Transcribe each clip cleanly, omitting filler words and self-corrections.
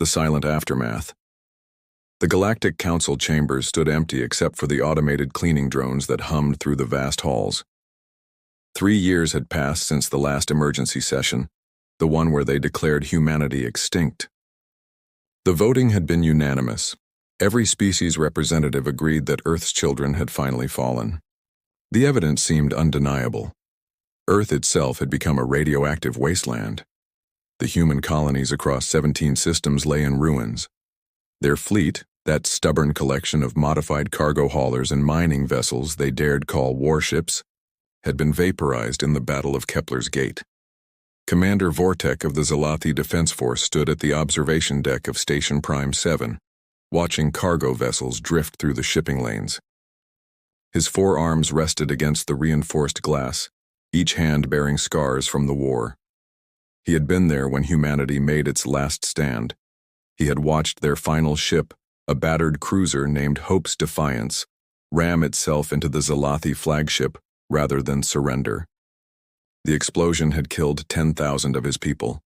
The silent aftermath. The Galactic Council chambers stood empty except for the automated cleaning drones that hummed through the vast halls. 3 years had passed since the last emergency session, the one where they declared humanity extinct. The voting had been unanimous. Every species representative agreed that Earth's children had finally fallen. The evidence seemed undeniable. Earth itself had become a radioactive wasteland. The human colonies across 17 systems lay in ruins. Their fleet, that stubborn collection of modified cargo haulers and mining vessels they dared call warships, had been vaporized in the Battle of Kepler's Gate. Commander Vortek of the Zalathi Defense Force stood at the observation deck of Station Prime 7, watching cargo vessels drift through the shipping lanes. His forearms rested against the reinforced glass, each hand bearing scars from the war. He had been there when humanity made its last stand. He had watched their final ship, a battered cruiser named Hope's Defiance, ram itself into the Zalathi flagship rather than surrender. The explosion had killed 10,000 of his people.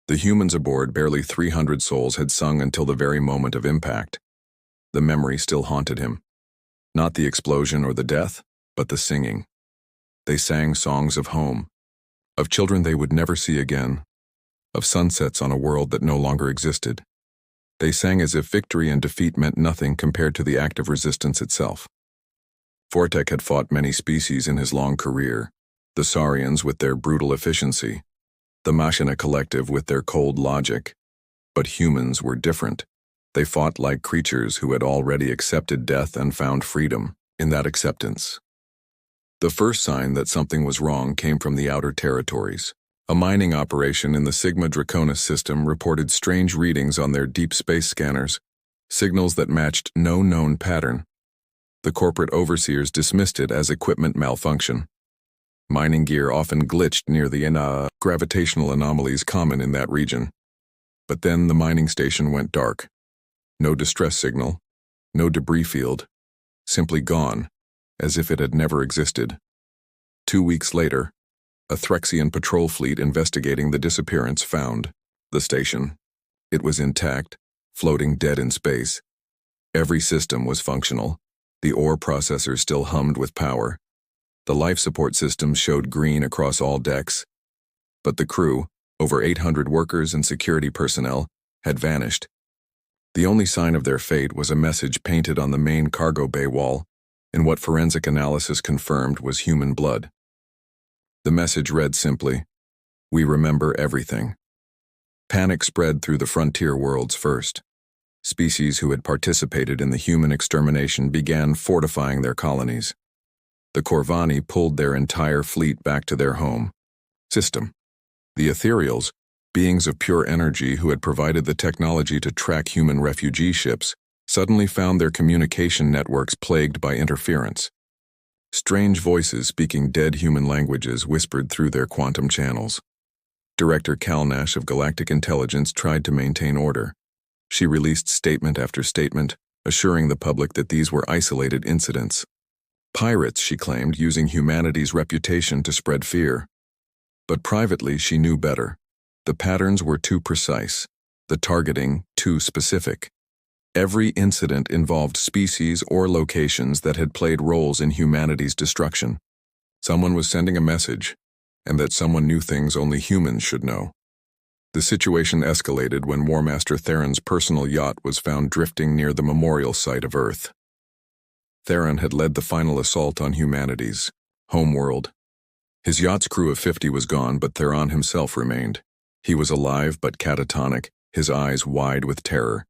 The humans aboard, barely 300 souls, had sung until the very moment of impact. The memory still haunted him. Not the explosion or the death, but the singing. They sang songs of home, of children they would never see again, of sunsets on a world that no longer existed. They sang as if victory and defeat meant nothing compared to the act of resistance itself. Vortek had fought many species in his long career, the Saurians with their brutal efficiency, the Machina Collective with their cold logic. But humans were different. They fought like creatures who had already accepted death and found freedom in that acceptance. The first sign that something was wrong came from the outer territories. A mining operation in the Sigma Draconis system reported strange readings on their deep space scanners, signals that matched no known pattern. The corporate overseers dismissed it as equipment malfunction. Mining gear often glitched near the gravitational anomalies common in that region. But then the mining station went dark. No distress signal, no debris field, simply gone, as if it had never existed. 2 weeks later, a Threxian patrol fleet investigating the disappearance found the station. It was intact, floating dead in space. Every system was functional. The ore processors still hummed with power. The life support systems showed green across all decks. But the crew, over 800 workers and security personnel, had vanished. The only sign of their fate was a message painted on the main cargo bay wall, in what forensic analysis confirmed was human blood. The message read simply, "We remember everything." Panic spread through the frontier worlds first. Species who had participated in the human extermination began fortifying their colonies. The Corvani pulled their entire fleet back to their home system. The Ethereals, beings of pure energy who had provided the technology to track human refugee ships, suddenly found their communication networks plagued by interference. Strange voices speaking dead human languages whispered through their quantum channels. Director Kalnash of Galactic Intelligence tried to maintain order. She released statement after statement, assuring the public that these were isolated incidents. Pirates, she claimed, using humanity's reputation to spread fear. But privately, she knew better. The patterns were too precise, the targeting too specific. Every incident involved species or locations that had played roles in humanity's destruction. Someone was sending a message, and that someone knew things only humans should know. The situation escalated when War Master Theron's personal yacht was found drifting near the memorial site of Earth. Theron had led the final assault on humanity's homeworld. His yacht's crew of 50 was gone, but Theron himself remained. He was alive but catatonic, his eyes wide with terror.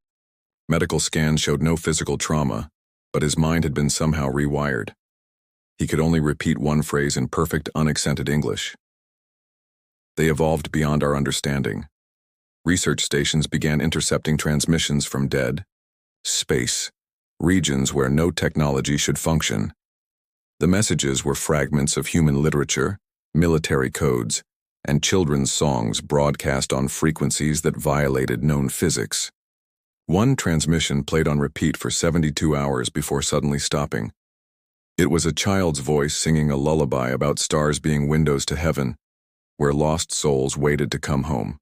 Medical scans showed no physical trauma, but his mind had been somehow rewired. He could only repeat one phrase in perfect, unaccented English. They evolved beyond our understanding. Research stations began intercepting transmissions from dead space, regions where no technology should function. The messages were fragments of human literature, military codes, and children's songs broadcast on frequencies that violated known physics. One transmission played on repeat for 72 hours before suddenly stopping. It was a child's voice singing a lullaby about stars being windows to heaven, where lost souls waited to come home.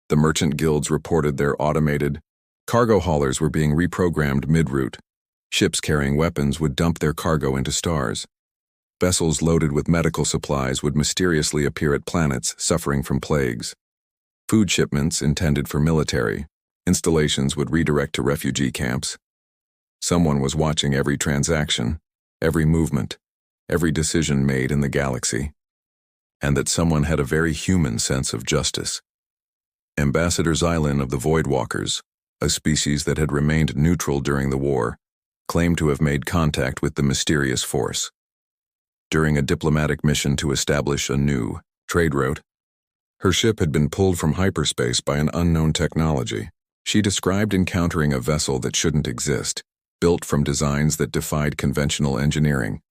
The merchant guilds reported their automated cargo haulers were being reprogrammed mid-route. Ships carrying weapons would dump their cargo into stars. Vessels loaded with medical supplies would mysteriously appear at planets suffering from plagues. Food shipments intended for military installations would redirect to refugee camps. Someone was watching every transaction, every movement, every decision made in the galaxy. And that someone had a very human sense of justice. Ambassador Xylin of the Voidwalkers, a species that had remained neutral during the war, claimed to have made contact with the mysterious force. During a diplomatic mission to establish a new trade route, her ship had been pulled from hyperspace by an unknown technology. She described encountering a vessel that shouldn't exist, built from designs that defied conventional engineering.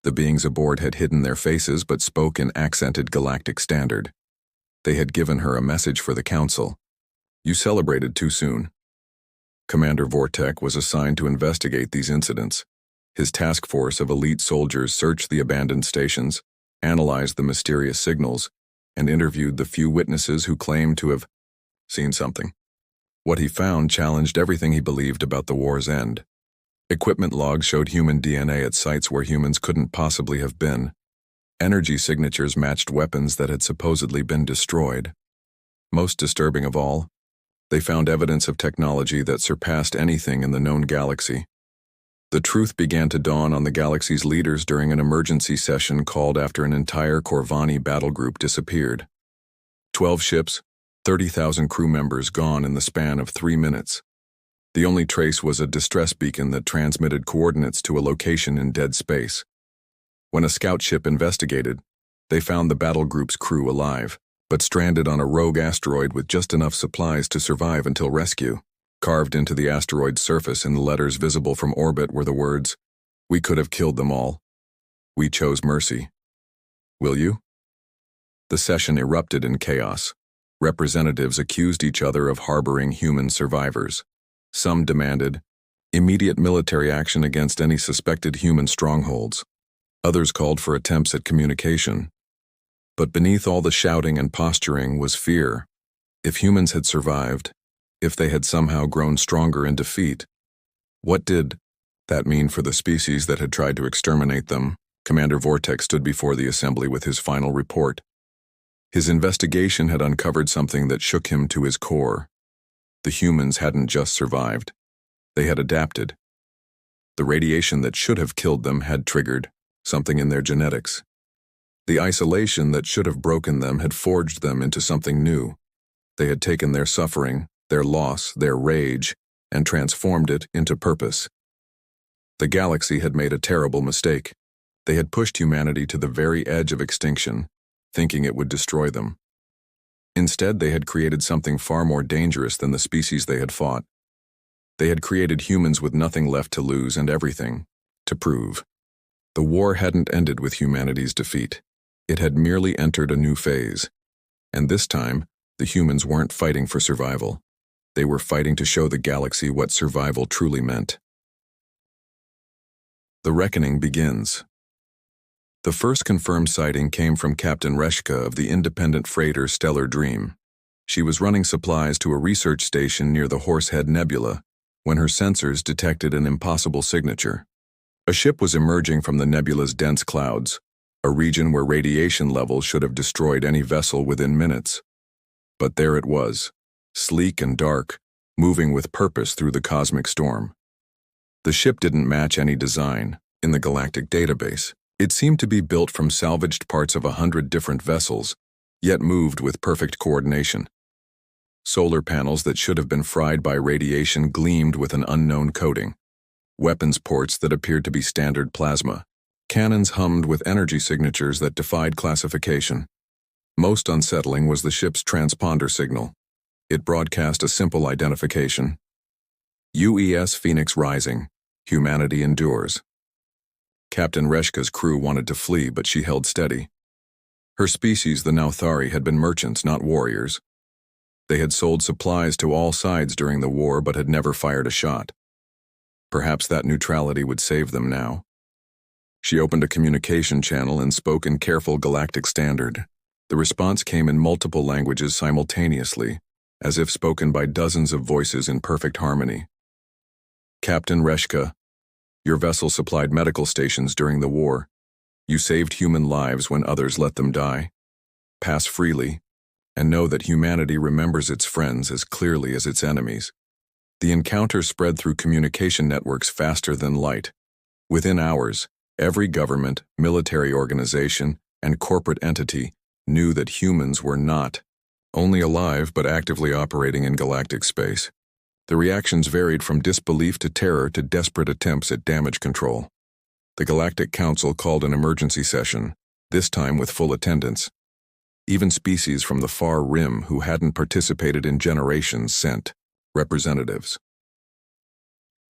The beings aboard had hidden their faces but spoke in accented galactic standard. They had given her a message for the Council. You celebrated too soon. Commander Vortek was assigned to investigate these incidents. His task force of elite soldiers searched the abandoned stations, analyzed the mysterious signals, and interviewed the few witnesses who claimed to have seen something. What he found challenged everything he believed about the war's end. Equipment logs showed human DNA at sites where humans couldn't possibly have been. Energy signatures matched weapons that had supposedly been destroyed. Most disturbing of all, they found evidence of technology that surpassed anything in the known galaxy. The truth began to dawn on the galaxy's leaders during an emergency session called after an entire Corvani battle group disappeared. 12 ships, 30,000 crew members gone in the span of 3 minutes. The only trace was a distress beacon that transmitted coordinates to a location in dead space. When a scout ship investigated, they found the battle group's crew alive, but stranded on a rogue asteroid with just enough supplies to survive until rescue. Carved into the asteroid's surface in the letters visible from orbit were the words, "We could have killed them all. We chose mercy. Will you?" The session erupted in chaos. Representatives accused each other of harboring human survivors. Some demanded immediate military action against any suspected human strongholds. Others called for attempts at communication. But beneath all the shouting and posturing was fear. If humans had survived, if they had somehow grown stronger in defeat, what did that mean for the species that had tried to exterminate them? Commander Vortex stood before the assembly with his final report. His investigation had uncovered something that shook him to his core. The humans hadn't just survived. They had adapted. The radiation that should have killed them had triggered something in their genetics. The isolation that should have broken them had forged them into something new. They had taken their suffering, their loss, their rage, and transformed it into purpose. The galaxy had made a terrible mistake. They had pushed humanity to the very edge of extinction, thinking it would destroy them. Instead, they had created something far more dangerous than the species they had fought. They had created humans with nothing left to lose and everything to prove. The war hadn't ended with humanity's defeat. It had merely entered a new phase. And this time, the humans weren't fighting for survival. They were fighting to show the galaxy what survival truly meant. The reckoning begins. The first confirmed sighting came from Captain Reshka of the independent freighter Stellar Dream. She was running supplies to a research station near the Horsehead Nebula when her sensors detected an impossible signature. A ship was emerging from the nebula's dense clouds, a region where radiation levels should have destroyed any vessel within minutes. But there it was, sleek and dark, moving with purpose through the cosmic storm. The ship didn't match any design in the galactic database. It seemed to be built from salvaged parts of 100 different vessels, yet moved with perfect coordination. Solar panels that should have been fried by radiation gleamed with an unknown coating. Weapons ports that appeared to be standard plasma. Cannons hummed with energy signatures that defied classification. Most unsettling was the ship's transponder signal. It broadcast a simple identification. UES Phoenix Rising. Humanity endures. Captain Reshka's crew wanted to flee, but she held steady. Her species, the Nauthari, had been merchants, not warriors. They had sold supplies to all sides during the war, but had never fired a shot. Perhaps that neutrality would save them now. She opened a communication channel and spoke in careful galactic standard. The response came in multiple languages simultaneously. as if spoken by dozens of voices in perfect harmony. Captain Reshka, your vessel supplied medical stations during the war. You saved human lives when others let them die. Pass freely, and know that humanity remembers its friends as clearly as its enemies. The encounter spread through communication networks faster than light. Within hours, every government, military organization, and corporate entity knew that humans were not only alive but actively operating in galactic space. The reactions varied from disbelief to terror to desperate attempts at damage control. The Galactic Council called an emergency session, this time with full attendance. Even species from the far rim who hadn't participated in generations sent representatives.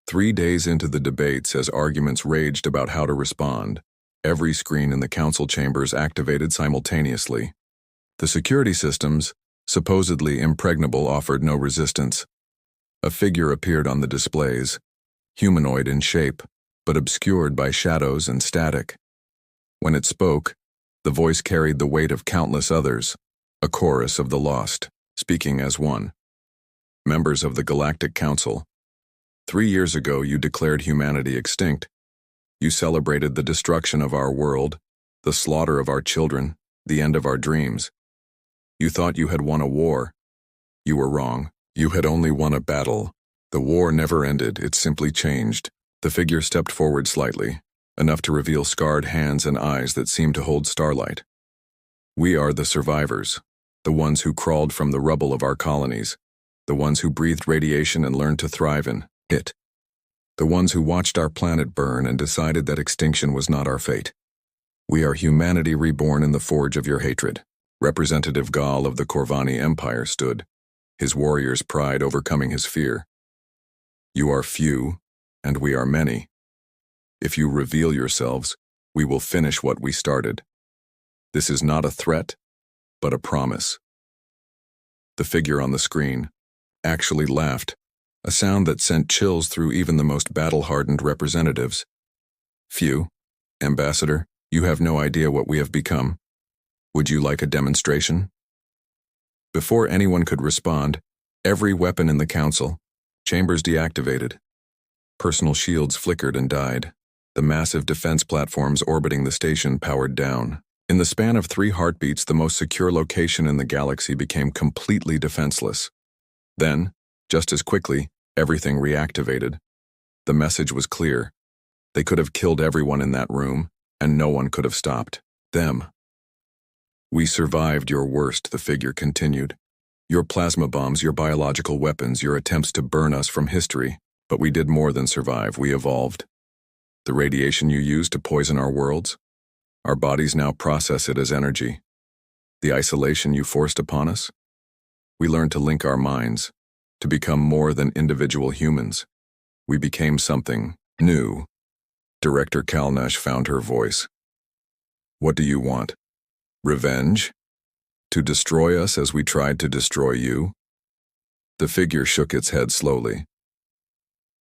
3 days into the debates, as arguments raged about how to respond, every screen in the council chambers activated simultaneously. The security systems, supposedly impregnable, offered no resistance. A figure appeared on the displays, humanoid in shape, but obscured by shadows and static. When it spoke, the voice carried the weight of countless others, a chorus of the lost, speaking as one. Members of the Galactic Council, 3 years ago you declared humanity extinct. You celebrated the destruction of our world, the slaughter of our children, the end of our dreams. You thought you had won a war. You were wrong. You had only won a battle. The war never ended, it simply changed. The figure stepped forward slightly, enough to reveal scarred hands and eyes that seemed to hold starlight. We are the survivors, the ones who crawled from the rubble of our colonies, the ones who breathed radiation and learned to thrive in it, the ones who watched our planet burn and decided that extinction was not our fate. We are humanity reborn in the forge of your hatred. Representative Gal of the Corvani Empire stood, his warrior's pride overcoming his fear. You are few, and we are many. If you reveal yourselves, we will finish what we started. This is not a threat, but a promise. The figure on the screen actually laughed, a sound that sent chills through even the most battle-hardened representatives. Few, Ambassador, you have no idea what we have become. Would you like a demonstration? Before anyone could respond, every weapon in the council, chambers deactivated. Personal shields flickered and died. The massive defense platforms orbiting the station powered down. In the span of 3 heartbeats, the most secure location in the galaxy became completely defenseless. Then, just as quickly, everything reactivated. The message was clear. They could have killed everyone in that room, and no one could have stopped them. We survived your worst, the figure continued. Your plasma bombs, your biological weapons, your attempts to burn us from history. But we did more than survive, we evolved. The radiation you used to poison our worlds? Our bodies now process it as energy. The isolation you forced upon us? We learned to link our minds, to become more than individual humans. We became something new. Director Kalnash found her voice. What do you want? Revenge? To destroy us as we tried to destroy you? The figure shook its head slowly.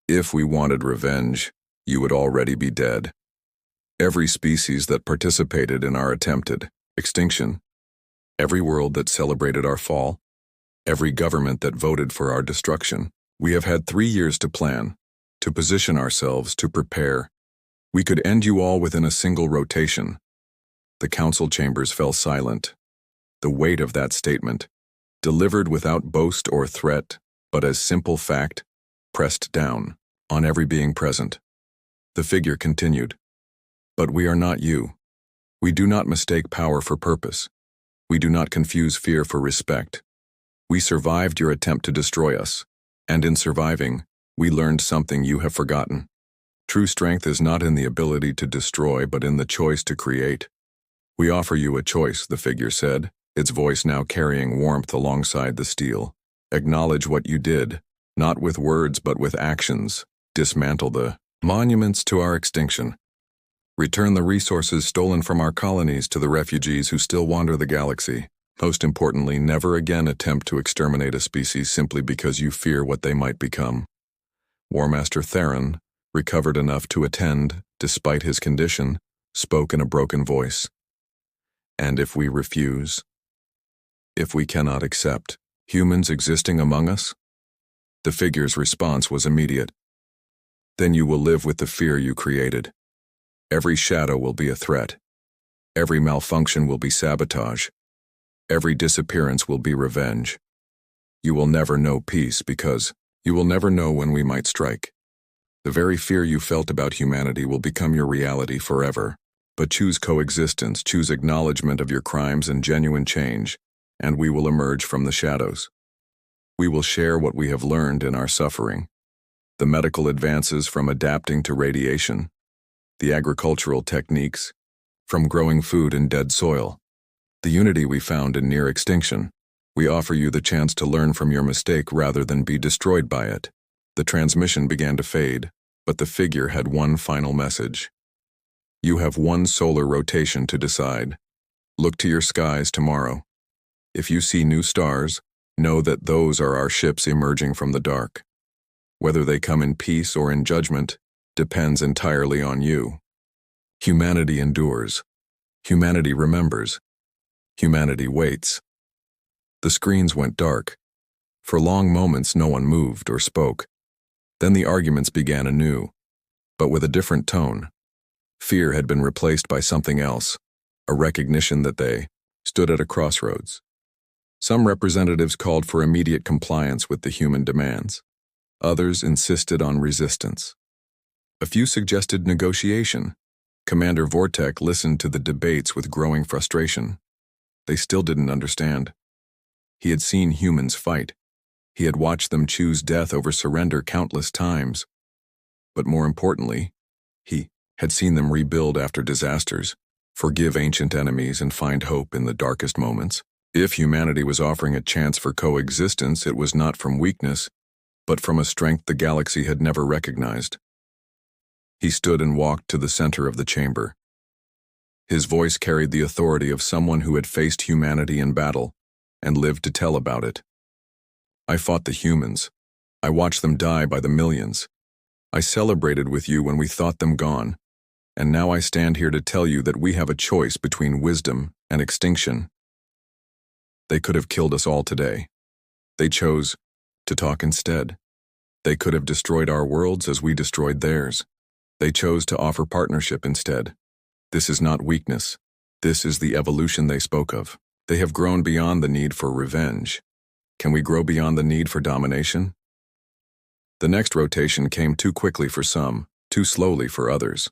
If we wanted revenge, you would already be dead. Every species that participated in our attempted extinction, every world that celebrated our fall, every government that voted for our destruction. We have had 3 years to plan, to position ourselves, to prepare. We could end you all within a single rotation. The council chambers fell silent. The weight of that statement, delivered without boast or threat, but as simple fact, pressed down on every being present. The figure continued. But we are not you. We do not mistake power for purpose. We do not confuse fear for respect. We survived your attempt to destroy us, and in surviving, we learned something you have forgotten. True strength is not in the ability to destroy, but in the choice to create. We offer you a choice, the figure said, its voice now carrying warmth alongside the steel. Acknowledge what you did, not with words but with actions. Dismantle the monuments to our extinction. Return the resources stolen from our colonies to the refugees who still wander the galaxy. Most importantly, never again attempt to exterminate a species simply because you fear what they might become. War Master Theron, recovered enough to attend, despite his condition, spoke in a broken voice. And if we refuse? If we cannot accept? Humans existing among us? The figure's response was immediate. Then you will live with the fear you created. Every shadow will be a threat. Every malfunction will be sabotage. Every disappearance will be revenge. You will never know peace because you will never know when we might strike. The very fear you felt about humanity will become your reality forever. But choose coexistence, choose acknowledgement of your crimes and genuine change, and we will emerge from the shadows. We will share what we have learned in our suffering. The medical advances from adapting to radiation, the agricultural techniques, from growing food in dead soil, the unity we found in near extinction. We offer you the chance to learn from your mistake rather than be destroyed by it. The transmission began to fade, but the figure had one final message. You have one solar rotation to decide. Look to your skies tomorrow. If you see new stars, know that those are our ships emerging from the dark. Whether they come in peace or in judgment depends entirely on you. Humanity endures. Humanity remembers. Humanity waits. The screens went dark. For long moments no one moved or spoke. Then the arguments began anew, but with a different tone. Fear had been replaced by something else, a recognition that they stood at a crossroads. Some representatives called for immediate compliance with the human demands. Others insisted on resistance. A few suggested negotiation. Commander Vortek listened to the debates with growing frustration. They still didn't understand. He had seen humans fight. He had watched them choose death over surrender countless times. But more importantly, he had seen them rebuild after disasters, forgive ancient enemies, and find hope in the darkest moments. If humanity was offering a chance for coexistence, it was not from weakness, but from a strength the galaxy had never recognized. He stood and walked to the center of the chamber. His voice carried the authority of someone who had faced humanity in battle and lived to tell about it. I fought the humans. I watched them die by the millions. I celebrated with you when we thought them gone. And now I stand here to tell you that we have a choice between wisdom and extinction. They could have killed us all today. They chose to talk instead. They could have destroyed our worlds as we destroyed theirs. They chose to offer partnership instead. This is not weakness. This is the evolution they spoke of. They have grown beyond the need for revenge. Can we grow beyond the need for domination? The next rotation came too quickly for some, too slowly for others.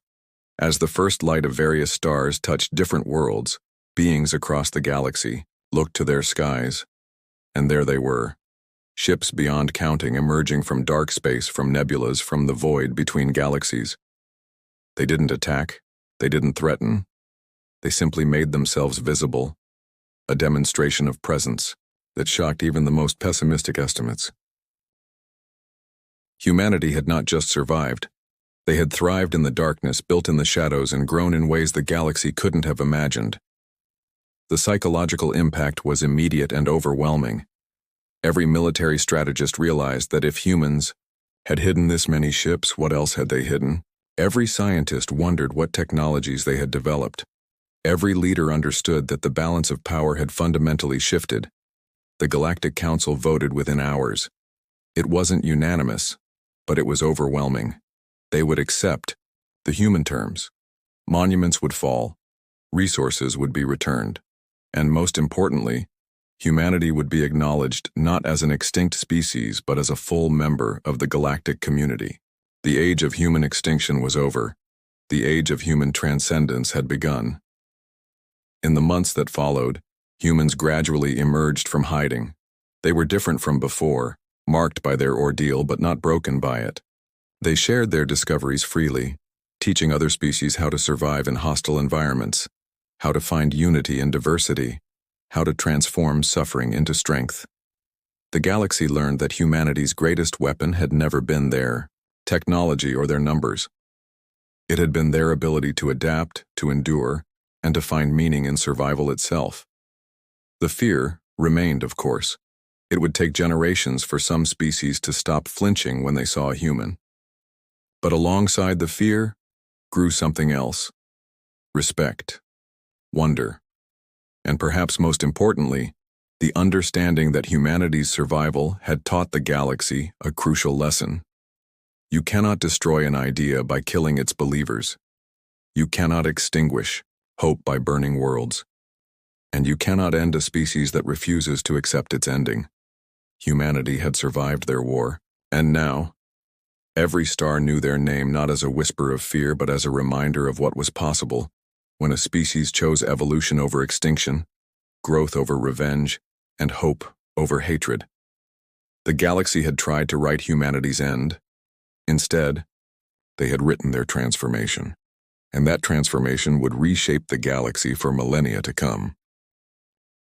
As the first light of various stars touched different worlds, beings across the galaxy looked to their skies, and there they were. Ships beyond counting emerging from dark space, from nebulas, from the void between galaxies. They didn't attack. They didn't threaten. They simply made themselves visible, a demonstration of presence that shocked even the most pessimistic estimates. Humanity had not just survived. They had thrived in the darkness, built in the shadows, and grown in ways the galaxy couldn't have imagined. The psychological impact was immediate and overwhelming. Every military strategist realized that if humans had hidden this many ships, what else had they hidden? Every scientist wondered what technologies they had developed. Every leader understood that the balance of power had fundamentally shifted. The Galactic Council voted within hours. It wasn't unanimous, but it was overwhelming. They would accept the human terms. Monuments would fall, resources would be returned, and most importantly, humanity would be acknowledged not as an extinct species but as a full member of the galactic community. The age of human extinction was over. The age of human transcendence had begun. In the months that followed, humans gradually emerged from hiding. They were different from before, marked by their ordeal but not broken by it. They shared their discoveries freely, teaching other species how to survive in hostile environments, how to find unity in diversity, how to transform suffering into strength. The galaxy learned that humanity's greatest weapon had never been their technology or their numbers. It had been their ability to adapt, to endure, and to find meaning in survival itself. The fear remained, of course. It would take generations for some species to stop flinching when they saw a human. But alongside the fear grew something else: respect, wonder, and perhaps most importantly, The understanding that humanity's survival had taught the galaxy a crucial lesson. You cannot destroy an idea by killing its believers. You cannot extinguish hope by burning worlds. And you cannot end a species that refuses to accept its ending. Humanity had survived their war, and now, every star knew their name not as a whisper of fear but as a reminder of what was possible when a species chose evolution over extinction, growth over revenge, and hope over hatred. The galaxy had tried to write humanity's end. Instead, they had written their transformation, and that transformation would reshape the galaxy for millennia to come.